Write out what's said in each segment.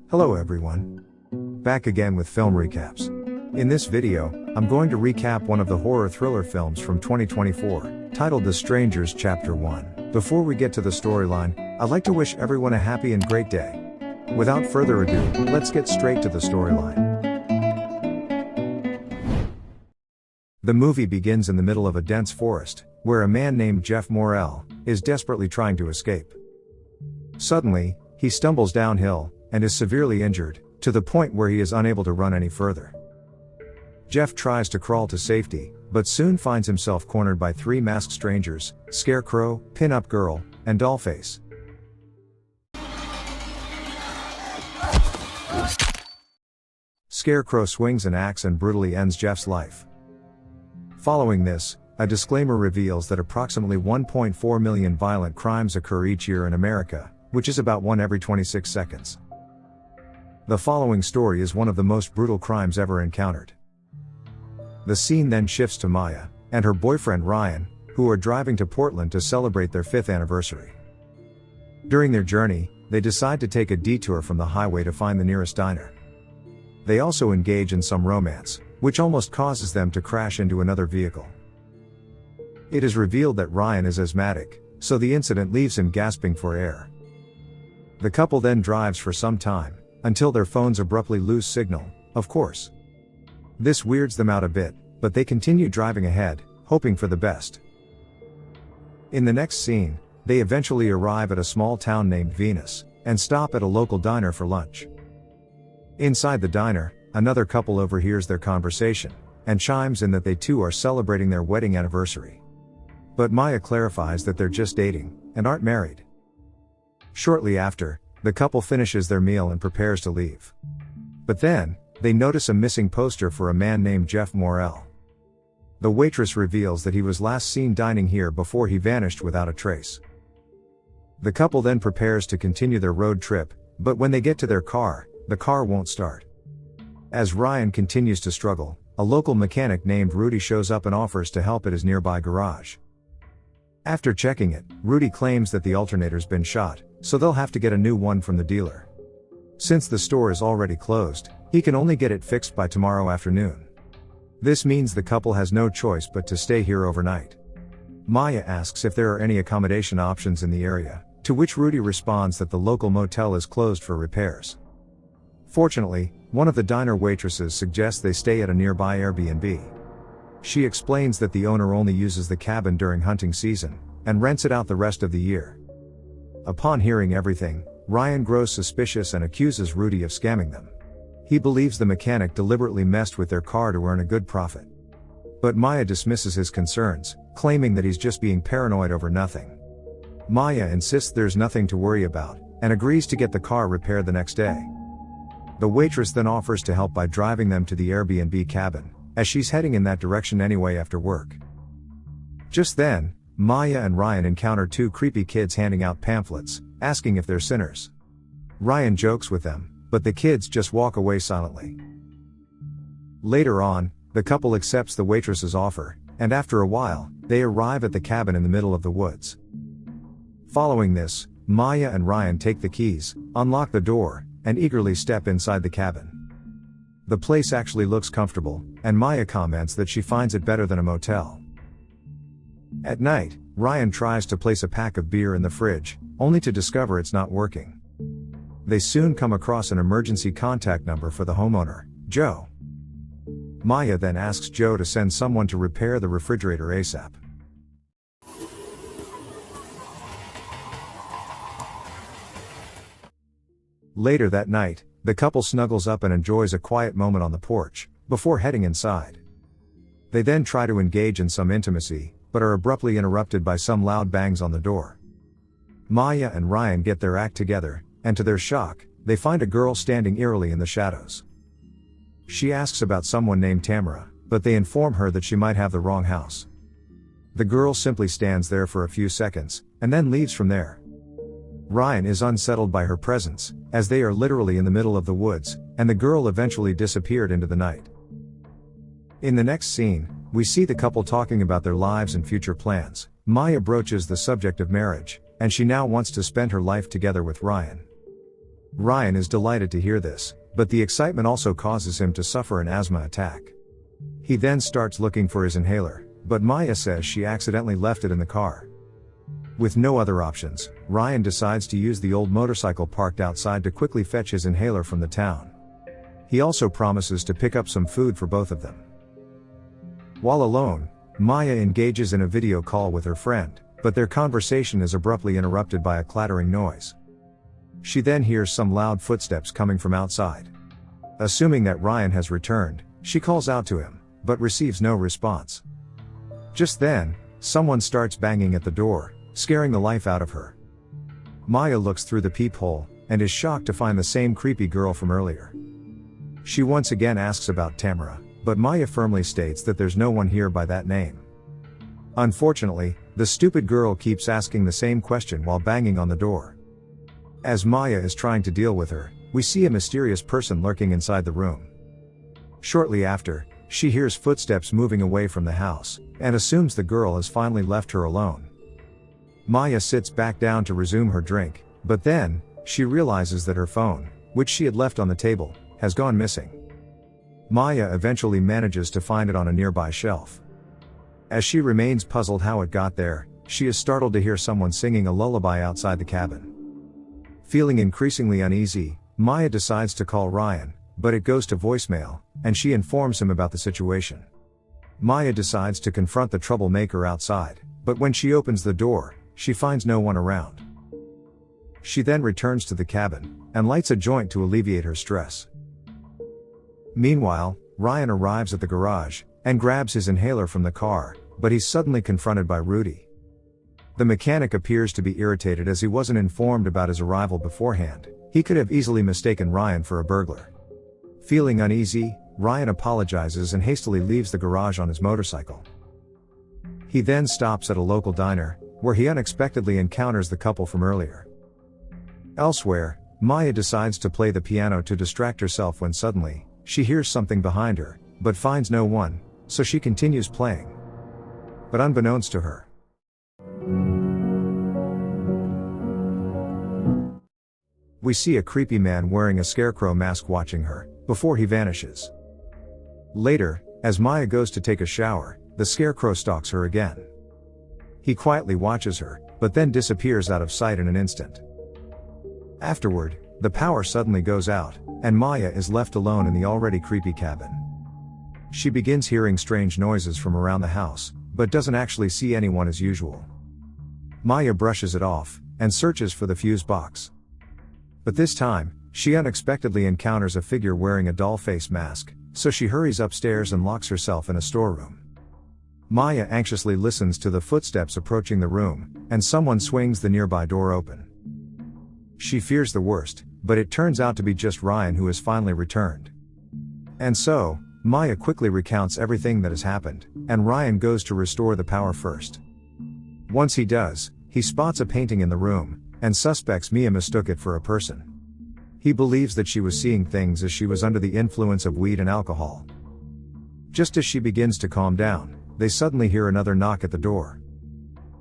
Hello everyone. Back again with film recaps. In this video, I'm going to recap one of the horror thriller films from 2024, titled The Strangers Chapter 1. Before we get to the storyline, I'd like to wish everyone a happy and great day. Without further ado, let's get straight to the storyline. The movie begins in the middle of a dense forest, where a man named Jeff Morrell is desperately trying to escape. Suddenly, he stumbles downhill and is severely injured, to the point where he is unable to run any further. Jeff tries to crawl to safety, but soon finds himself cornered by three masked strangers: Scarecrow, Pin-Up Girl, and Dollface. Scarecrow swings an axe and brutally ends Jeff's life. Following this, a disclaimer reveals that approximately 1.4 million violent crimes occur each year in America, which is about one every 26 seconds. The following story is one of the most brutal crimes ever encountered. The scene then shifts to Maya and her boyfriend Ryan, who are driving to Portland to celebrate their 5th anniversary. During their journey, they decide to take a detour from the highway to find the nearest diner. They also engage in some romance, which almost causes them to crash into another vehicle. It is revealed that Ryan is asthmatic, so the incident leaves him gasping for air. The couple then drives for some time, until their phones abruptly lose signal, of course. This weirds them out a bit, but they continue driving ahead, hoping for the best. In the next scene, they eventually arrive at a small town named Venus, and stop at a local diner for lunch. Inside the diner, another couple overhears their conversation, and chimes in that they too are celebrating their wedding anniversary. But Maya clarifies that they're just dating, and aren't married. Shortly after, the couple finishes their meal and prepares to leave. But then, they notice a missing poster for a man named Jeff Morrell. The waitress reveals that he was last seen dining here before he vanished without a trace. The couple then prepares to continue their road trip, but when they get to their car, the car won't start. As Ryan continues to struggle, a local mechanic named Rudy shows up and offers to help at his nearby garage. After checking it, Rudy claims that the alternator's been shot, so they'll have to get a new one from the dealer. Since the store is already closed, he can only get it fixed by tomorrow afternoon. This means the couple has no choice but to stay here overnight. Maya asks if there are any accommodation options in the area, to which Rudy responds that the local motel is closed for repairs. Fortunately, one of the diner waitresses suggests they stay at a nearby Airbnb. She explains that the owner only uses the cabin during hunting season, and rents it out the rest of the year. Upon hearing everything, Ryan grows suspicious and accuses Rudy of scamming them. He believes the mechanic deliberately messed with their car to earn a good profit. But Maya dismisses his concerns, claiming that he's just being paranoid over nothing. Maya insists there's nothing to worry about, and agrees to get the car repaired the next day. The waitress then offers to help by driving them to the Airbnb cabin, as she's heading in that direction anyway after work. Just then, Maya and Ryan encounter two creepy kids handing out pamphlets, asking if they're sinners. Ryan jokes with them, but the kids just walk away silently. Later on, the couple accepts the waitress's offer, and after a while, they arrive at the cabin in the middle of the woods. Following this, Maya and Ryan take the keys, unlock the door, and eagerly step inside the cabin. The place actually looks comfortable, and Maya comments that she finds it better than a motel. At night, Ryan tries to place a pack of beer in the fridge, only to discover it's not working. They soon come across an emergency contact number for the homeowner, Joe. Maya then asks Joe to send someone to repair the refrigerator ASAP. Later that night, the couple snuggles up and enjoys a quiet moment on the porch, before heading inside. They then try to engage in some intimacy, but are abruptly interrupted by some loud bangs on the door. Maya and Ryan get their act together, and to their shock, they find a girl standing eerily in the shadows. She asks about someone named Tamara, but they inform her that she might have the wrong house. The girl simply stands there for a few seconds, and then leaves from there. Ryan is unsettled by her presence, as they are literally in the middle of the woods, and the girl eventually disappeared into the night. In the next scene, we see the couple talking about their lives and future plans. Maya broaches the subject of marriage, and she now wants to spend her life together with Ryan. Ryan is delighted to hear this, but the excitement also causes him to suffer an asthma attack. He then starts looking for his inhaler, but Maya says she accidentally left it in the car. With no other options, Ryan decides to use the old motorcycle parked outside to quickly fetch his inhaler from the town. He also promises to pick up some food for both of them. While alone, Maya engages in a video call with her friend, but their conversation is abruptly interrupted by a clattering noise. She then hears some loud footsteps coming from outside. Assuming that Ryan has returned, she calls out to him, but receives no response. Just then, someone starts banging at the door, scaring the life out of her. Maya looks through the peephole, and is shocked to find the same creepy girl from earlier. She once again asks about Tamara, but Maya firmly states that there's no one here by that name. Unfortunately, the stupid girl keeps asking the same question while banging on the door. As Maya is trying to deal with her, we see a mysterious person lurking inside the room. Shortly after, she hears footsteps moving away from the house, and assumes the girl has finally left her alone. Maya sits back down to resume her drink, but then, she realizes that her phone, which she had left on the table, has gone missing. Maya eventually manages to find it on a nearby shelf. As she remains puzzled how it got there, she is startled to hear someone singing a lullaby outside the cabin. Feeling increasingly uneasy, Maya decides to call Ryan, but it goes to voicemail, and she informs him about the situation. Maya decides to confront the troublemaker outside, but when she opens the door, she finds no one around. She then returns to the cabin, and lights a joint to alleviate her stress. Meanwhile, Ryan arrives at the garage, and grabs his inhaler from the car, but he's suddenly confronted by Rudy. The mechanic appears to be irritated as he wasn't informed about his arrival beforehand. He could have easily mistaken Ryan for a burglar. Feeling uneasy, Ryan apologizes and hastily leaves the garage on his motorcycle. He then stops at a local diner, where he unexpectedly encounters the couple from earlier. Elsewhere, Maya decides to play the piano to distract herself when suddenly, she hears something behind her, but finds no one, so she continues playing. But unbeknownst to her, we see a creepy man wearing a scarecrow mask watching her, before he vanishes. Later, as Maya goes to take a shower, the scarecrow stalks her again. He quietly watches her, but then disappears out of sight in an instant. Afterward, the power suddenly goes out, and Maya is left alone in the already creepy cabin. She begins hearing strange noises from around the house, but doesn't actually see anyone as usual. Maya brushes it off, and searches for the fuse box. But this time, she unexpectedly encounters a figure wearing a doll face mask, so she hurries upstairs and locks herself in a storeroom. Maya anxiously listens to the footsteps approaching the room, and someone swings the nearby door open. She fears the worst, but it turns out to be just Ryan who has finally returned. And so, Maya quickly recounts everything that has happened, and Ryan goes to restore the power first. Once he does, he spots a painting in the room, and suspects Mia mistook it for a person. He believes that she was seeing things as she was under the influence of weed and alcohol. Just as she begins to calm down, they suddenly hear another knock at the door.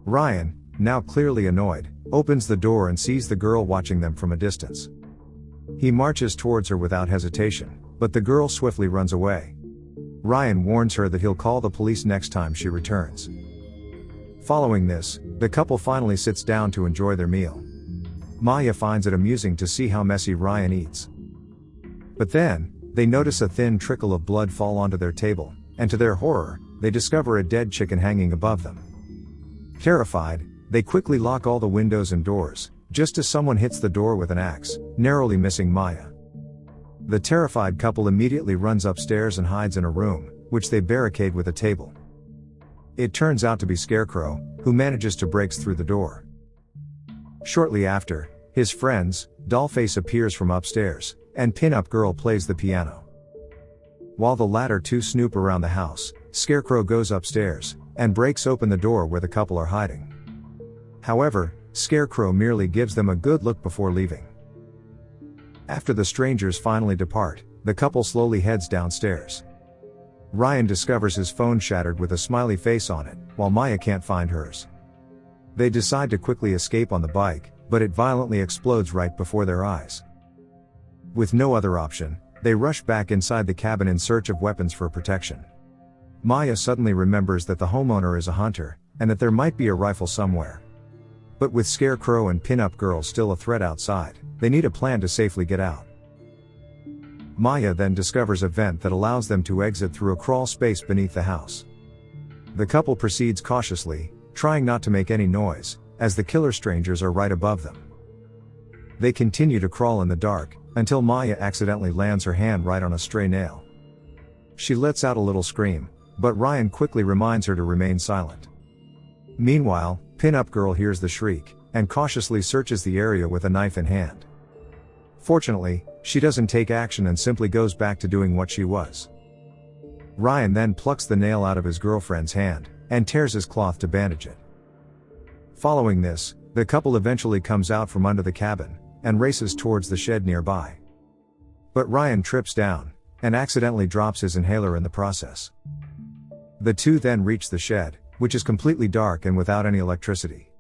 Ryan, now clearly annoyed, opens the door and sees the girl watching them from a distance. He marches towards her without hesitation, but the girl swiftly runs away. Ryan warns her that he'll call the police next time she returns. Following this, the couple finally sits down to enjoy their meal. Maya finds it amusing to see how messy Ryan eats. But then, they notice a thin trickle of blood fall onto their table, and to their horror, they discover a dead chicken hanging above them. Terrified, they quickly lock all the windows and doors, just as someone hits the door with an axe, narrowly missing Maya. The terrified couple immediately runs upstairs and hides in a room, which they barricade with a table. It turns out to be Scarecrow, who manages to break through the door. Shortly after, his friends, Dollface appears from upstairs, and Pin-Up Girl plays the piano. While the latter two snoop around the house, Scarecrow goes upstairs, and breaks open the door where the couple are hiding. However, Scarecrow merely gives them a good look before leaving. After the strangers finally depart, the couple slowly heads downstairs. Ryan discovers his phone shattered with a smiley face on it, while Maya can't find hers. They decide to quickly escape on the bike, but it violently explodes right before their eyes. With no other option, they rush back inside the cabin in search of weapons for protection. Maya suddenly remembers that the homeowner is a hunter, and that there might be a rifle somewhere. But with Scarecrow and Pin-Up Girl still a threat outside, they need a plan to safely get out. Maya then discovers a vent that allows them to exit through a crawl space beneath the house. The couple proceeds cautiously, trying not to make any noise, as the killer strangers are right above them. They continue to crawl in the dark, until Maya accidentally lands her hand right on a stray nail. She lets out a little scream, but Ryan quickly reminds her to remain silent. Meanwhile, Pin-Up Girl hears the shriek, and cautiously searches the area with a knife in hand. Fortunately, she doesn't take action and simply goes back to doing what she was. Ryan then plucks the nail out of his girlfriend's hand, and tears his cloth to bandage it. Following this, the couple eventually comes out from under the cabin, and races towards the shed nearby. But Ryan trips down, and accidentally drops his inhaler in the process. The two then reach the shed, which is completely dark and without any electricity.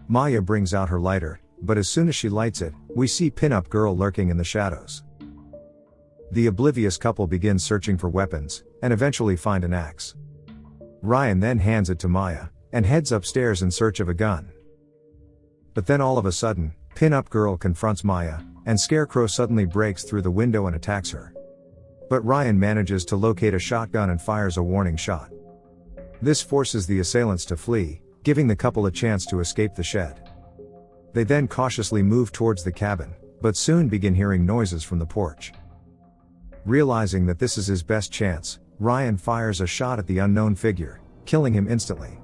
Maya brings out her lighter, but as soon as she lights it, we see Pin-Up Girl lurking in the shadows. The oblivious couple begins searching for weapons, and eventually find an axe. Ryan then hands it to Maya, and heads upstairs in search of a gun. But then all of a sudden, Pin-Up Girl confronts Maya, and Scarecrow suddenly breaks through the window and attacks her. But Ryan manages to locate a shotgun and fires a warning shot. This forces the assailants to flee, giving the couple a chance to escape the shed. They then cautiously move towards the cabin, but soon begin hearing noises from the porch. Realizing that this is his best chance, Ryan fires a shot at the unknown figure, killing him instantly.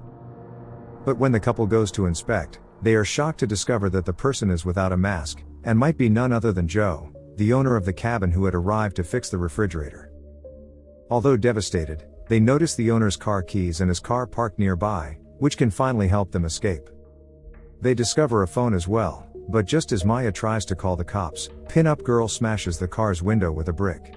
But when the couple goes to inspect, they are shocked to discover that the person is without a mask, and might be none other than Joe, the owner of the cabin who had arrived to fix the refrigerator. Although devastated, they notice the owner's car keys and his car parked nearby, which can finally help them escape. They discover a phone as well, but just as Maya tries to call the cops, Pin-Up Girl smashes the car's window with a brick.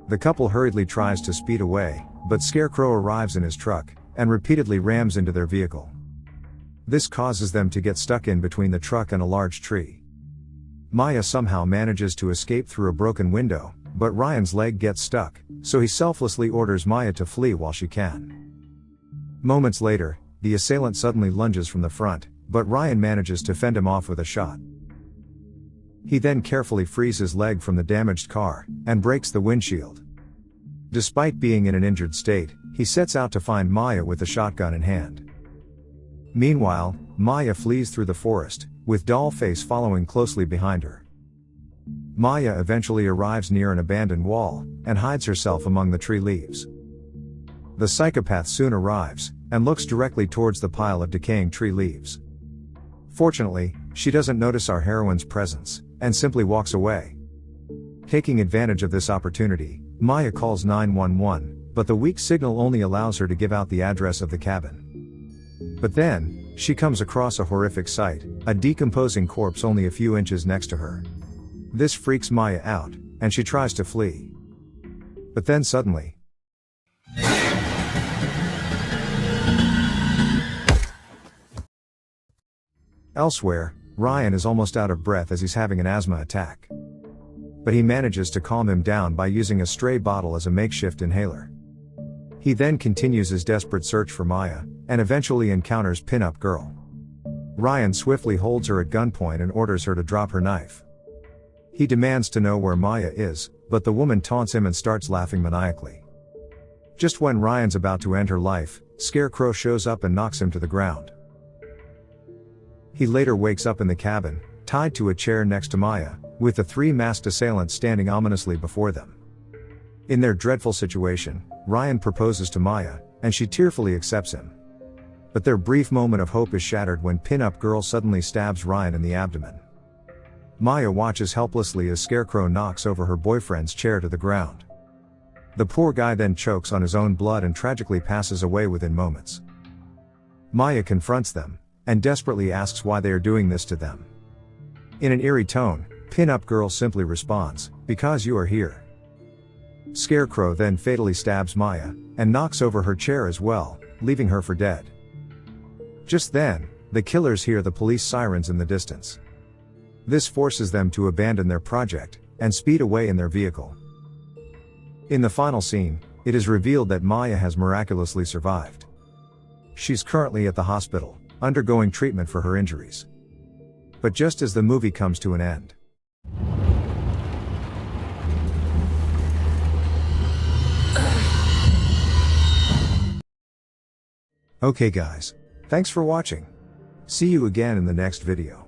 The couple hurriedly tries to speed away, but Scarecrow arrives in his truck, and repeatedly rams into their vehicle. This causes them to get stuck in between the truck and a large tree. Maya somehow manages to escape through a broken window, but Ryan's leg gets stuck, so he selflessly orders Maya to flee while she can. Moments later, the assailant suddenly lunges from the front, but Ryan manages to fend him off with a shot. He then carefully frees his leg from the damaged car, and breaks the windshield. Despite being in an injured state, he sets out to find Maya with the shotgun in hand. Meanwhile, Maya flees through the forest, with Dollface following closely behind her. Maya eventually arrives near an abandoned wall, and hides herself among the tree leaves. The psychopath soon arrives, and looks directly towards the pile of decaying tree leaves. Fortunately, she doesn't notice our heroine's presence, and simply walks away. Taking advantage of this opportunity, Maya calls 911, but the weak signal only allows her to give out the address of the cabin. But then, she comes across a horrific sight, a decomposing corpse only a few inches next to her. This freaks Maya out, and she tries to flee. But then suddenly, elsewhere, Ryan is almost out of breath as he's having an asthma attack. But he manages to calm him down by using a stray bottle as a makeshift inhaler. He then continues his desperate search for Maya, and eventually encounters Pin-Up Girl. Ryan swiftly holds her at gunpoint and orders her to drop her knife. He demands to know where Maya is, but the woman taunts him and starts laughing maniacally. Just when Ryan's about to end her life, Scarecrow shows up and knocks him to the ground. He later wakes up in the cabin, tied to a chair next to Maya, with the three masked assailants standing ominously before them. In their dreadful situation, Ryan proposes to Maya, and she tearfully accepts him. But their brief moment of hope is shattered when Pin-Up Girl suddenly stabs Ryan in the abdomen. Maya watches helplessly as Scarecrow knocks over her boyfriend's chair to the ground. The poor guy then chokes on his own blood and tragically passes away within moments. Maya confronts them, and desperately asks why they are doing this to them. In an eerie tone, Pin-Up Girl simply responds, "Because you are here." Scarecrow then fatally stabs Maya, and knocks over her chair as well, leaving her for dead. Just then, the killers hear the police sirens in the distance. This forces them to abandon their project, and speed away in their vehicle. In the final scene, it is revealed that Maya has miraculously survived. She's currently at the hospital, undergoing treatment for her injuries. But just as the movie comes to an end. Okay guys. Thanks for watching. See you again in the next video.